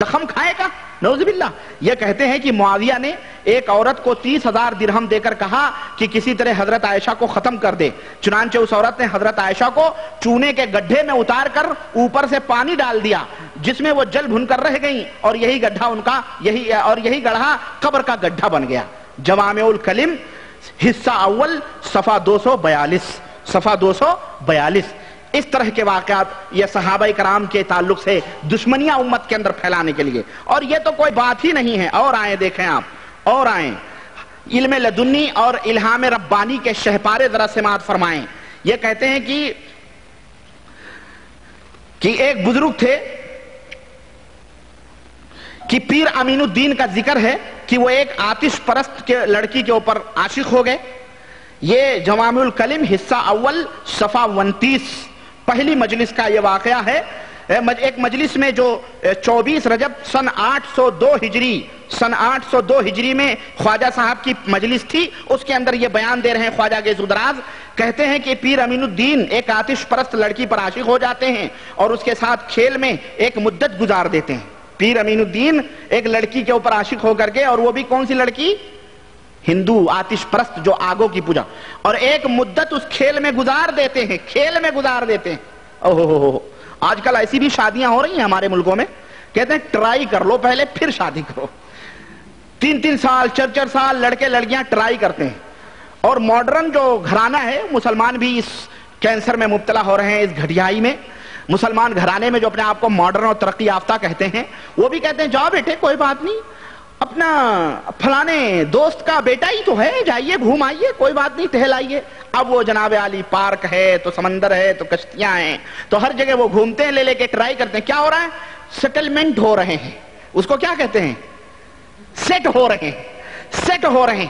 زخم کھائے گا، نعوذ باللہ۔ یہ کہتے ہیں کہ معاویہ نے ایک عورت کو 30,000 درہم دے کر کہا کہ کسی طرح حضرت عائشہ کو ختم کر دے، چنانچہ اس عورت نے حضرت عائشہ کو چونے کے گڈھے میں اتار کر اوپر سے پانی ڈال دیا جس میں وہ جل بھن کر رہ گئیں، اور یہی گڈھا ان کا یہی گڑھا قبر کا گڈھا بن گیا۔ جوامع الکلم حصہ اول صفحہ 242۔ اس طرح کے واقعات یہ صحابہ کرام کے تعلق سے دشمنیاں امت کے اندر پھیلانے کے لیے، اور یہ تو کوئی بات ہی نہیں ہے۔ اور آئیں دیکھیں آپ، اور آئیں علم لدنی اور الہام ربانی کے شہپارے ذرا سماعت فرمائیں۔ یہ کہتے ہیں کہ ایک بزرگ تھے کہ پیر امین الدین کا ذکر ہے کہ وہ ایک آتش پرست کے لڑکی کے اوپر عاشق ہو گئے۔ یہ جوامع الکلم حصہ اول صفحہ 29 پہلی مجلس کا یہ واقعہ ہے۔ ایک مجلس میں جو 24 رجب سن 802 ہجری میں خواجہ صاحب کی مجلس تھی، اس کے اندر یہ بیان دے رہے ہیں خواجہ گیسو دراز۔ کہتے ہیں کہ پیر امین الدین ایک آتش پرست لڑکی پر عاشق ہو جاتے ہیں اور اس کے ساتھ کھیل میں ایک مدت گزار دیتے ہیں۔ پیر امین الدین ایک لڑکی کے اوپر عاشق ہو کر کے، اور وہ بھی کون سی لڑکی؟ ہندو آتش پرست جو آگوں کی پوجا، اور ایک مدت اس کھیل میں گزار دیتے ہیں۔ آج کل ایسی بھی شادیاں ہو رہی ہیں ہمارے ملکوں میں، کہتے ہیں ٹرائی کر لو پہلے پھر شادی کرو۔ 3 سال 4 سال لڑکے لڑکیاں ٹرائی کرتے ہیں، اور ماڈرن جو گھرانہ ہے، مسلمان بھی اس کینسر میں مبتلا ہو رہے ہیں، اس گھٹیائی میں۔ مسلمان گھرانے میں جو اپنے آپ کو ماڈرن اور ترقی یافتہ کہتے ہیں، وہ بھی کہتے ہیں جاؤ بیٹے کوئی بات نہیں، اپنا فلانے دوست کا بیٹا ہی تو ہے، جائیے گھوم آئیے، کوئی بات نہیں ٹہل آئیے۔ اب وہ جناب عالی پارک ہے تو سمندر ہے تو کشتیاں ہیں، تو ہر جگہ وہ گھومتے ہیں، لے کے ٹرائی کرتے ہیں۔ کیا ہو رہا ہے؟ سیٹلمنٹ ہو رہے ہیں، اس کو کیا کہتے ہیں؟ سیٹ ہو رہے ہیں۔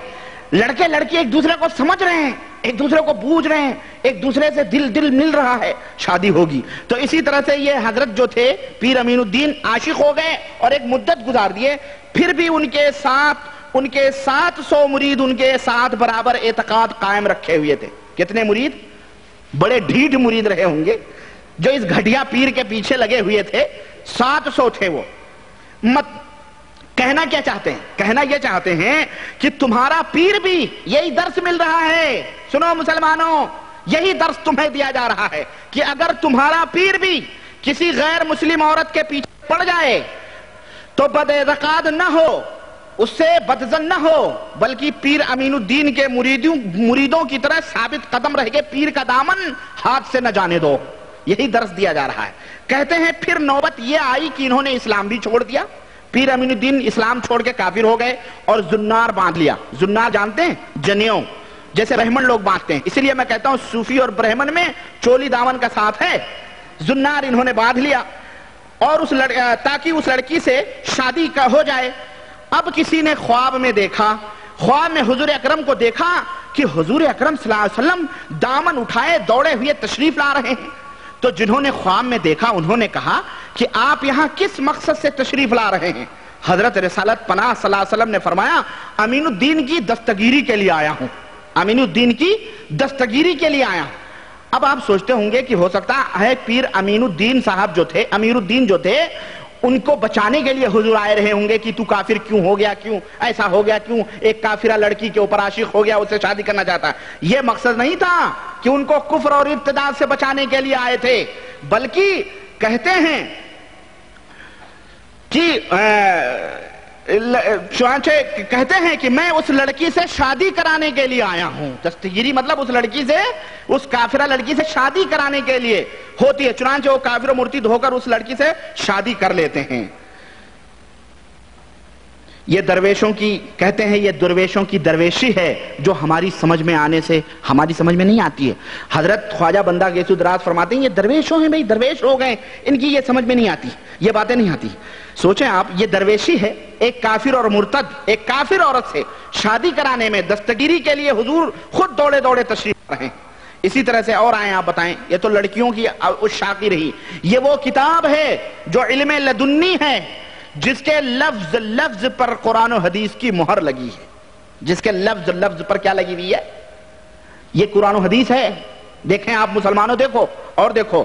لڑکے لڑکی ایک دوسرے کو سمجھ رہے ہیں، ایک دوسرے کو بوجھ رہے ہیں، ایک دوسرے سے دل مل رہا ہے، شادی ہوگی۔ تو اسی طرح سے یہ حضرت جو تھے پیر امین الدین عاشق ہو گئے اور ایک مدت گزار دیے، پھر بھی ان کے 700 مرید ان کے ساتھ برابر اعتقاد قائم رکھے ہوئے تھے۔ کتنے مرید؟ بڑے ڈھیٹ مرید رہے ہوں گے جو اس گھٹیا پیر کے پیچھے لگے ہوئے تھے، 700 تھے وہ۔ کہنا کیا چاہتے ہیں؟ کہنا یہ چاہتے ہیں کہ تمہارا پیر بھی یہی درس مل رہا ہے۔ سنو مسلمانوں، یہی درس تمہیں دیا جا رہا ہے کہ اگر تمہارا پیر بھی کسی غیر مسلم عورت کے پیچھے پڑ جائے تو بد اعتقاد نہ ہو، اس سے بدظن نہ ہو، بلکہ پیر امین الدین کے مریدوں کی طرح ثابت قدم رہ کے پیر کا دامن ہاتھ سے نہ جانے دو۔ یہی درس دیا جا رہا ہے۔ کہتے ہیں پھر نوبت یہ آئی کہ انہوں نے اسلام بھی چھوڑ دیا۔ پیر امین الدین اسلام چھوڑ کے کافر ہو گئے اور زنار باندھ لیا۔ زنار جانتے ہیں؟ جنیوں، جیسے برہمن لوگ باندھتے ہیں۔ اسی لیے میں کہتا ہوں صوفی اور برہمن میں چولی دامن کا ساتھ ہے۔ زنار انہوں نے باندھ لیا اور تاکہ اس لڑکی سے شادی ہو جائے۔ اب کسی نے خواب میں حضور اکرم کو دیکھا کہ حضور اکرم صلی اللہ علیہ وسلم دامن اٹھائے دوڑے ہوئے تشریف لا رہے ہیں۔ تو جنہوں نے خواب میں دیکھا انہوں نے کہا کہ آپ یہاں کس مقصد سے تشریف لا رہے ہیں؟ حضرت رسالت پناہ صلی اللہ علیہ وسلم نے فرمایا امین الدین کی دستگیری کے لیے آیا ہوں، امین الدین کی دستگیری کے لیے آیا ہوں۔ اب آپ سوچتے ہوں گے کہ ہو سکتا ہے پیر امین الدین صاحب جو تھے، امیر الدین جو تھے، ان کو بچانے کے لیے حضور آئے رہے ہوں گے کہ تو کافر کیوں ہو گیا، کیوں ایسا ہو گیا، کیوں ایک کافرہ لڑکی کے اوپر عاشق ہو گیا، اسے شادی کرنا چاہتا ہے۔ یہ مقصد نہیں تھا کہ ان کو کفر اور ارتداد سے بچانے کے لیے آئے تھے، بلکہ کہتے ہیں کہ میں اس لڑکی سے شادی کرانے کے لیے آیا ہوں۔ دستگیری مطلب اس لڑکی سے، اس کافرہ لڑکی سے شادی کرانے کے لیے ہوتی ہے، چنانچہ وہ کافر و مرتد ہو کر اس لڑکی سے شادی کر لیتے ہیں۔ یہ درویشوں کی کہتے ہیں یہ درویشوں کی درویشی ہے جو ہماری سمجھ میں نہیں آتی ہے۔ حضرت خواجہ بندہ گیسو دراز فرماتے ہیں یہ درویشوں ہیں، بھئی درویش ہو گئے، ان کی یہ سمجھ میں نہیں آتی، یہ باتیں نہیں آتی۔ سوچیں آپ، یہ درویشی ہے، ایک کافر اور مرتد، ایک کافر عورت سے شادی کرانے میں دستگیری کے لیے حضور خود دوڑے تشریف رہے ہیں۔ اسی طرح سے اور آئیں آپ بتائیں، یہ تو لڑکیوں کی عشاقی رہی۔ یہ وہ کتاب ہے جو علم لدنی ہے، جس کے لفظ پر قرآن و حدیث کی مہر لگی ہے، جس کے لفظ پر کیا لگی ہوئی ہے؟ یہ قرآن و حدیث ہے۔ دیکھیں آپ مسلمانوں، دیکھو اور دیکھو،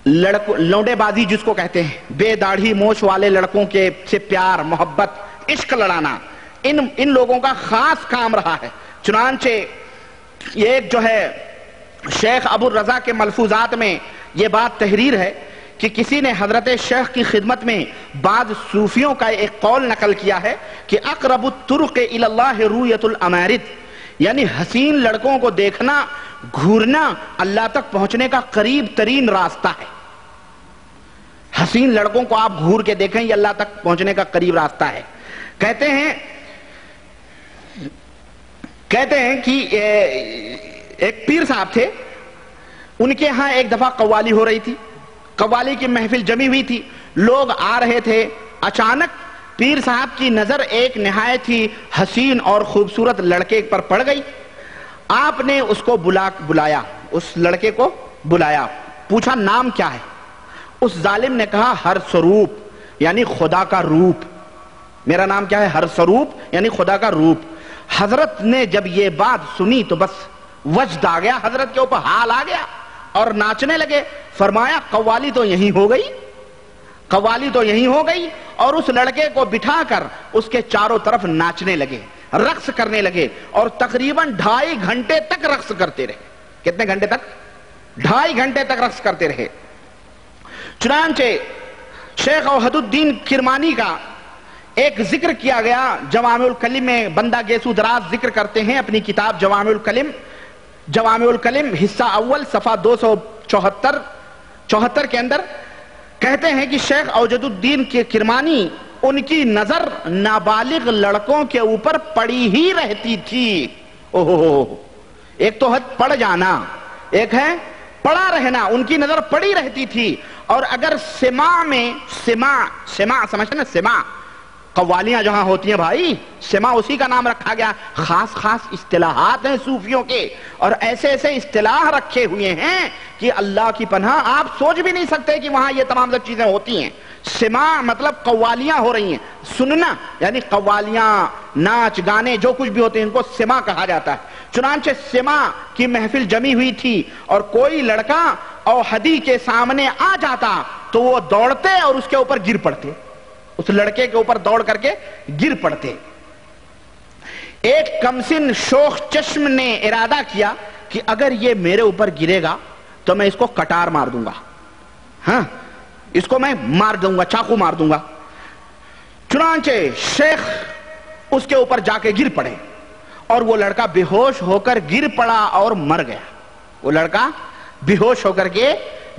لونڈے بازی جس کو کہتے ہیں، بے داڑھی موچھ والے لڑکوں کے سے پیار محبت عشق لڑانا، ان لوگوں کا خاص کام رہا ہے۔ چنانچہ ایک جو ہے شیخ ابو الرضا کے ملفوظات میں یہ بات تحریر ہے کہ کسی نے حضرت شیخ کی خدمت میں بعض صوفیوں کا ایک قول نقل کیا ہے کہ اقرب الطرق الی اللہ رؤیت الامارد، یعنی حسین لڑکوں کو دیکھنا، گھورنا اللہ تک پہنچنے کا قریب ترین راستہ ہے۔ حسین لڑکوں کو آپ گھور کے دیکھیں، یہ اللہ تک پہنچنے کا قریب راستہ ہے۔ کہتے ہیں کہ ایک پیر صاحب تھے، ان کے ہاں ایک دفعہ قوالی ہو رہی تھی، قوالی کی محفل جمی ہوئی تھی، لوگ آ رہے تھے۔ اچانک پیر صاحب کی نظر ایک نہایت ہی حسین اور خوبصورت لڑکے پر پڑ گئی۔ آپ نے اس کو بلایا، اس لڑکے کو بلایا، پوچھا نام کیا ہے؟ اس ظالم نے کہا ہر سروپ، یعنی خدا کا روپ۔ میرا نام کیا ہے؟ ہر سروپ، یعنی خدا کا روپ۔ حضرت نے جب یہ بات سنی تو بس وجد آ گیا، حضرت کے اوپر حال آ گیا اور ناچنے لگے۔ فرمایا قوالی تو یہی ہو گئی، قوالی تو یہی ہو گئی، اور اس لڑکے کو بٹھا کر اس کے چاروں طرف ناچنے لگے، رقص کرنے لگے، اور تقریباً 2.5 گھنٹے تک رقص کرتے رہے۔ کتنے گھنٹے تک؟ 2.5 گھنٹے تک رقص کرتے رہے۔ چنانچہ شیخ اوحد الدین کرمانی کا ایک ذکر کیا گیا جوامع الکلم میں، بندہ گیسو دراز ذکر کرتے ہیں اپنی کتاب جوامع الکلم حصہ اول صفحہ 274 کے اندر کہتے ہیں کہ شیخ اوجد الدین کے کرمانی، ان کی نظر نابالغ لڑکوں کے اوپر پڑی ہی رہتی تھی۔ ایک تو ہے پڑ جانا، ایک ہے پڑا رہنا، ان کی نظر پڑی رہتی تھی۔ اور اگر سماع میں سماع سمجھتے نا، سماع قوالیاں جہاں ہوتی ہیں بھائی، سماع اسی کا نام رکھا گیا۔ خاص اصطلاحات ہیں صوفیوں کے، اور ایسے اصطلاح رکھے ہوئے ہیں کہ اللہ کی پناہ آپ سوچ بھی نہیں سکتے کہ وہاں یہ تمام سب چیزیں ہوتی ہیں۔ سماع مطلب قوالیاں ہو رہی ہیں، سننا، یعنی قوالیاں، ناچ گانے جو کچھ بھی ہوتے ہیں ان کو سماع کہا جاتا ہے۔ چنانچہ سماع کی محفل جمی ہوئی تھی، اور کوئی لڑکا اوحدی کے سامنے آ جاتا تو وہ دوڑتے اور اس کے اوپر گر پڑتے، اس لڑکے کے اوپر دوڑ کر کے گر پڑتے۔ ایک کمسن شوخ چشم نے ارادہ کیا کہ اگر یہ میرے اوپر گرے گا تو میں اس کو کٹار مار دوں گا، ہاں اس کو میں مار دوں گا، چاقو مار دوں گا۔ چنانچہ شیخ اس کے اوپر جا کے گر پڑے، اور وہ لڑکا بے ہوش ہو کر گر پڑا اور مر گیا۔ وہ لڑکا بے ہوش ہو کر کے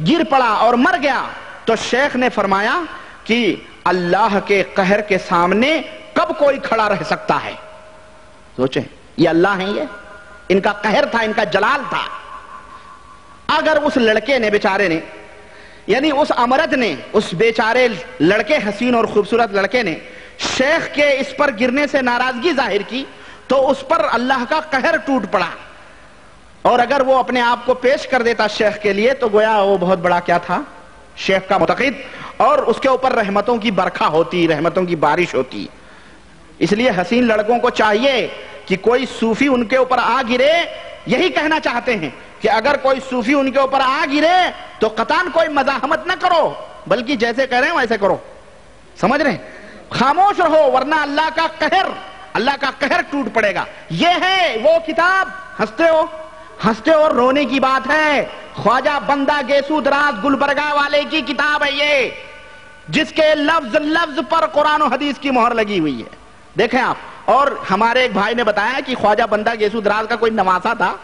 گر پڑا اور مر گیا۔ تو شیخ نے فرمایا کہ اللہ کے قہر کے سامنے کب کوئی کھڑا رہ سکتا ہے؟ سوچیں، یہ اللہ ہیں، یہ ان کا قہر تھا، ان کا جلال تھا۔ اگر اس لڑکے نے، بیچارے نے، یعنی اس امرد نے، اس بیچارے لڑکے، حسین اور خوبصورت لڑکے نے شیخ کے اس پر گرنے سے ناراضگی ظاہر کی تو اس پر اللہ کا قہر ٹوٹ پڑا، اور اگر وہ اپنے آپ کو پیش کر دیتا شیخ کے لیے تو گویا وہ بہت بڑا کیا تھا، شیخ کا متقد، اور اس کے اوپر رحمتوں کی برکھا ہوتی، رحمتوں کی بارش ہوتی۔ اس لیے حسین لڑکوں کو چاہیے کہ کوئی صوفی ان کے اوپر آ گرے، یہی کہنا چاہتے ہیں کہ اگر کوئی صوفی ان کے اوپر آ گرے تو قطعاً کوئی مزاحمت نہ کرو، بلکہ جیسے کہہ رہے ہیں ویسے کرو، سمجھ رہے ہیں، خاموش رہو، ورنہ اللہ کا قہر ٹوٹ پڑے گا۔ یہ ہے وہ کتاب، ہنستے اور رونے کی بات ہے، خواجہ بندہ گیسو دراز گلبرگہ والے کی کتاب ہے یہ، جس کے لفظ لفظ پر قرآن و حدیث کی مہر لگی ہوئی ہے۔ دیکھیں آپ، اور ہمارے ایک بھائی نے بتایا کہ خواجہ بندہ گیسو دراز کا کوئی نواسا تھا،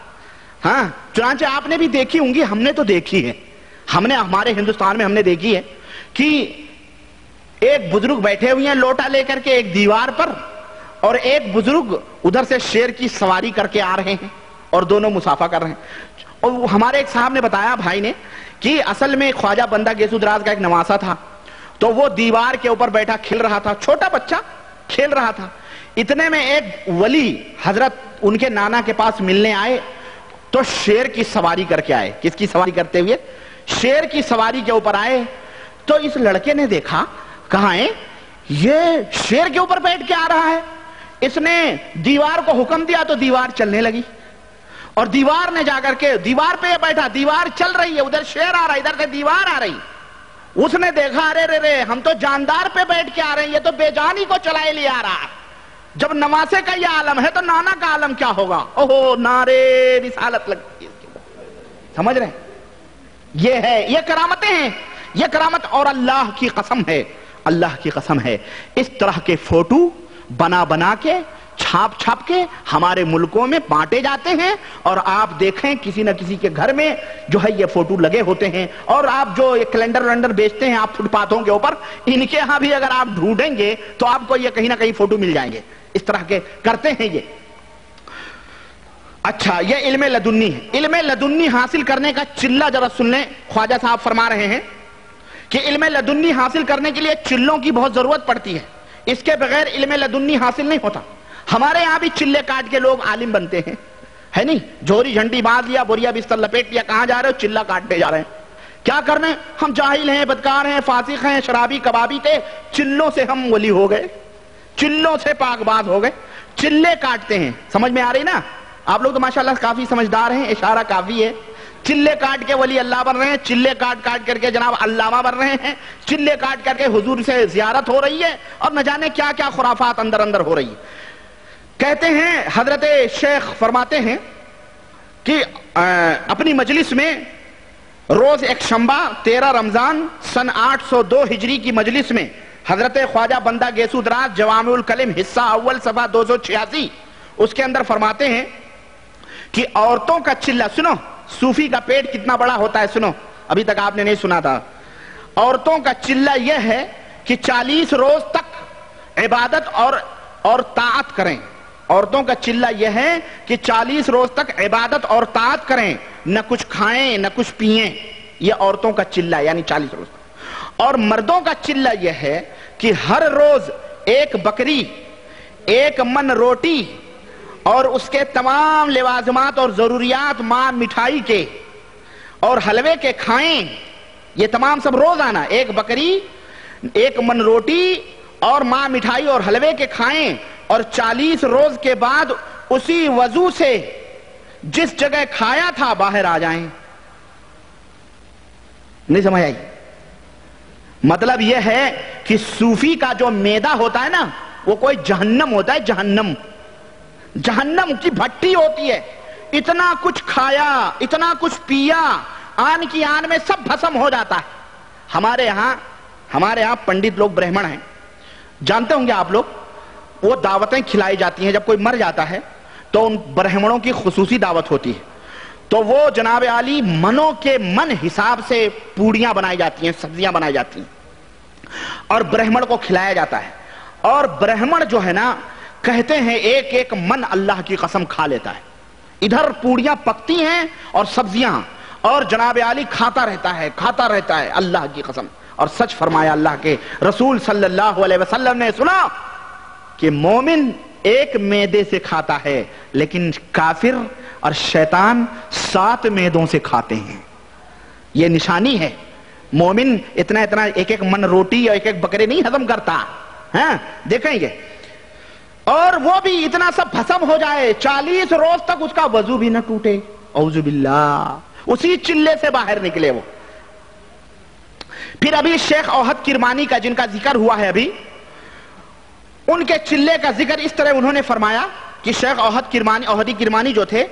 ہاں چنانچہ آپ نے بھی دیکھی ہوں گی، ہم نے تو دیکھی ہے، ہمارے ہندوستان میں ہم نے دیکھی ہے کہ ایک بزرگ بیٹھے ہوئے ہیں لوٹا لے کر کے ایک دیوار پر، اور ایک بزرگ ادھر سے شیر کی سواری کر کے آ رہے ہیں، اور دونوں مسافہ کر رہے ہیں۔ اور ہمارے ایک صاحب نے بتایا، بھائی نے، کہ اصل میں خواجہ بندہ گیسو دراز کا ایک نواسا تھا، تو وہ دیوار کے اوپر بیٹھا کھیل رہا تھا، چھوٹا بچہ کھیل رہا تھا۔ اتنے میں ایک ولی حضرت ان کے نانا کے پاس ملنے آئے تو شیر کی سواری کر کے آئے۔ کس کی سواری کرتے ہوئے؟ شیر کی سواری کے اوپر آئے۔ تو اس لڑکے نے دیکھا، کہاں ہے یہ شیر کے اوپر بیٹھ کے آ رہا ہے۔ اس نے دیوار کو حکم دیا تو دیوار چلنے لگی۔ اور دیوار نے جا کر کے دیوار پہ بیٹھا، دیوار چل رہی ہے، ادھر شیر آ رہا ہے، ادھر سے دیوار آ رہی، اس نے دیکھا ارے رے رے ہم تو جاندار پہ بیٹھ کے آ رہے ہیں، یہ تو بے جانی کو چلائے لے آ رہا ہے۔ جب نواسے کا یہ عالم ہے تو نانا کا عالم کیا ہوگا؟ اوہو نعرے رسالت لگتی ہے، سمجھ رہے ہیں؟ یہ ہے، یہ کرامتیں ہیں، یہ کرامت۔ اور اللہ کی قسم ہے، اللہ کی قسم ہے، اس طرح کے فوٹو بنا بنا کے چھاپ چھاپ کے ہمارے ملکوں میں بانٹے جاتے ہیں، اور آپ دیکھیں کسی نہ کسی کے گھر میں جو ہے یہ فوٹو لگے ہوتے ہیں۔ اور آپ جو یہ کیلنڈر ویلنڈر بیچتے ہیں آپ فٹ پاتھوں کے اوپر، ان کے ہاں بھی اگر آپ ڈھونڈیں گے تو آپ کو یہ کہیں نہ کہیں فوٹو مل جائیں گے، اس طرح کے کرتے ہیں یہ۔ اچھا، یہ علم لدنی ہے۔ علم لدنی حاصل کرنے کا چلہ ذرا سن لیں۔ خواجہ صاحب فرما رہے ہیں کہ علم لدنی حاصل کرنے کے لیے چلوں کی بہت ضرورت پڑتی ہے، اس کے بغیر علم لدنی حاصل نہیں ہوتا۔ ہمارے یہاں بھی چلے کاٹ کے لوگ عالم بنتے ہیں، ہے نہیں؟ جھوری جھنڈی باندھ لیا، بوریا بستر لپیٹ لیا، کہاں جا رہے ہو؟ چلا کاٹنے جا رہے ہیں۔ کیا کرنے؟ ہم جاہل ہیں، بدکار ہیں، فاسق ہیں، شرابی کبابی تھے، چلوں سے ہم ولی ہو گئے، چلوں سے پاک باز ہو گئے، چلے کاٹتے ہیں۔ سمجھ میں آ رہی نا؟ آپ لوگ تو ماشاءاللہ کافی سمجھدار ہیں، اشارہ کافی ہے۔ چلے کاٹ کے ولی اللہ بن رہے ہیں، چلے کاٹ کاٹ کر کے جناب علامہ بن رہے ہیں، چلے کاٹ کر کے حضور سے زیارت ہو رہی ہے، اور نہ جانے کیا کیا خرافات اندر اندر ہو رہی ہے۔ کہتے ہیں حضرت شیخ فرماتے ہیں کہ اپنی مجلس میں روز ایک شنبہ 13 رمضان سن 802 ہجری کی مجلس میں حضرت خواجہ بندہ گیسو دراز جوامع الکلم حصہ اول صفحہ 286 اس کے اندر فرماتے ہیں کہ عورتوں کا چلہ، سنو صوفی کا پیٹ کتنا بڑا ہوتا ہے، سنو ابھی تک آپ نے نہیں سنا تھا۔ عورتوں کا چلہ یہ ہے کہ 40 روز تک عبادت اور طاعت کریں۔ عورتوں کا چلہ یہ ہے کہ 40 روز تک عبادت اور طاعت کریں، نہ کچھ کھائیں نہ کچھ پئیں، یہ عورتوں کا چلہ یعنی 40 روز تک۔ اور مردوں کا چلہ یہ ہے کہ ہر روز ایک بکری، ایک من روٹی اور اس کے تمام لوازمات اور ضروریات ماں مٹھائی کے اور حلوے کے کھائیں، یہ تمام سب روزانہ ایک بکری، ایک من روٹی اور ماں مٹھائی اور حلوے کے کھائیں، اور 40 روز کے بعد اسی وضو سے جس جگہ کھایا تھا باہر آ جائیں۔ نہیں سمجھ آئی؟ مطلب یہ ہے کہ صوفی کا جو میدہ ہوتا ہے نا وہ کوئی جہنم ہوتا ہے، جہنم، جہنم کی بھٹی ہوتی ہے۔ اتنا کچھ کھایا، اتنا کچھ پیا، آن کی آن میں سب بھسم ہو جاتا ہے۔ ہمارے ہاں پنڈت لوگ برہمن ہیں، جانتے ہوں گے آپ لوگ، وہ دعوتیں کھلائی جاتی ہیں۔ جب کوئی مر جاتا ہے تو ان برہمنوں کی خصوصی دعوت ہوتی ہے، تو وہ جناب عالی منوں کے من حساب سے پوڑیاں بنائی جاتی ہیں، سبزیاں بنائی جاتی ہیں، اور برہمن کو کھلایا جاتا ہے۔ اور برہمن جو ہے نا کہتے ہیں ایک ایک من اللہ کی قسم کھا لیتا ہے۔ ادھر پوڑیاں پکتی ہیں اور سبزیاں، اور جناب عالی کھاتا رہتا ہے اللہ کی قسم۔ اور سچ فرمایا اللہ کے رسول صلی اللہ علیہ وسلم نے، سنا کہ مومن ایک میدے سے کھاتا ہے لیکن کافر اور شیطان 7 میدوں سے کھاتے ہیں۔ یہ نشانی ہے، مومن اتنا ایک ایک من روٹی اور ایک ایک بکرے نہیں ہضم کرتا، ہاں دیکھیں گے۔ اور وہ بھی اتنا سب بھسم ہو جائے، 40 روز تک اس کا وضو بھی نہ ٹوٹے، اعوذ باللہ، اسی چلے سے باہر نکلے وہ۔ پھر ابھی شیخ اوحد کرمانی کا جن کا ذکر ہوا ہے ابھی، ان کے چلے کا ذکر اس طرح انہوں نے فرمایا کہ شیخ اوحدی کرمانی جو تھے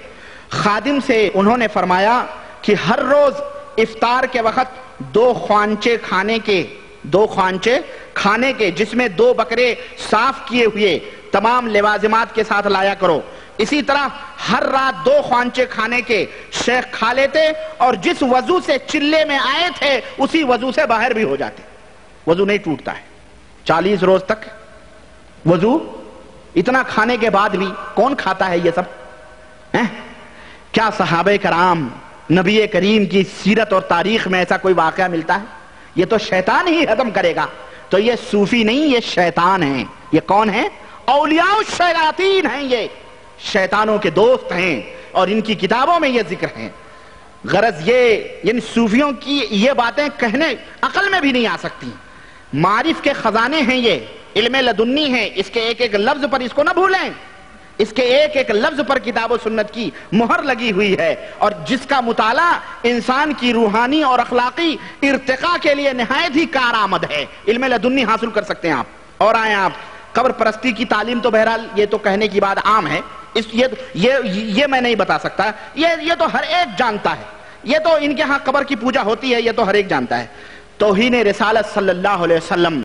خادم سے انہوں نے فرمایا کہ ہر روز افطار کے وقت 2 خوانچے کھانے کے جس میں 2 بکرے صاف کیے ہوئے تمام لوازمات کے ساتھ لایا کرو۔ اسی طرح ہر رات 2 خوانچے کھانے کے شیخ کھا لیتے، اور جس وضو سے چلے میں آئے تھے اسی وضو سے باہر بھی ہو جاتے، وضو نہیں ٹوٹتا ہے۔ 40 روز تک وضو، اتنا کھانے کے بعد بھی کون کھاتا ہے یہ سب؟ کیا صحابہ کرام، نبی کریم کی سیرت اور تاریخ میں ایسا کوئی واقعہ ملتا ہے؟ یہ تو شیطان ہی ہضم کرے گا۔ تو یہ صوفی نہیں، یہ شیطان ہیں۔ یہ کون ہیں؟ اولیاء الشیاطین ہیں، یہ شیطانوں کے دوست ہیں، اور ان کی کتابوں میں یہ ذکر ہیں۔ غرض یہ، یعنی صوفیوں کی یہ باتیں کہنے عقل میں بھی نہیں آ سکتی۔ معارف کے خزانے ہیں یہ، علم لدنی ہے، اس کے ایک ایک لفظ پر اس کو نہ بھولیں، اس کے ایک ایک لفظ پر کتاب و سنت کی مہر لگی ہوئی ہے، اور جس کا مطالعہ انسان کی روحانی اور اخلاقی ارتقاء کے لیے نہایت ہی کارآمد ہے۔ علم لدنی حاصل کر سکتے ہیں آپ۔ اور آئیں آپ، قبر پرستی کی تعلیم تو بہرحال یہ تو کہنے کی بات عام ہے، یہ میں نہیں بتا سکتا، یہ تو ہر ایک جانتا ہے، یہ تو ان کے ہاں قبر کی پوجا ہوتی ہے، یہ تو ہر ایک جانتا ہے۔ توہین رسالت صلی اللہ علیہ وسلم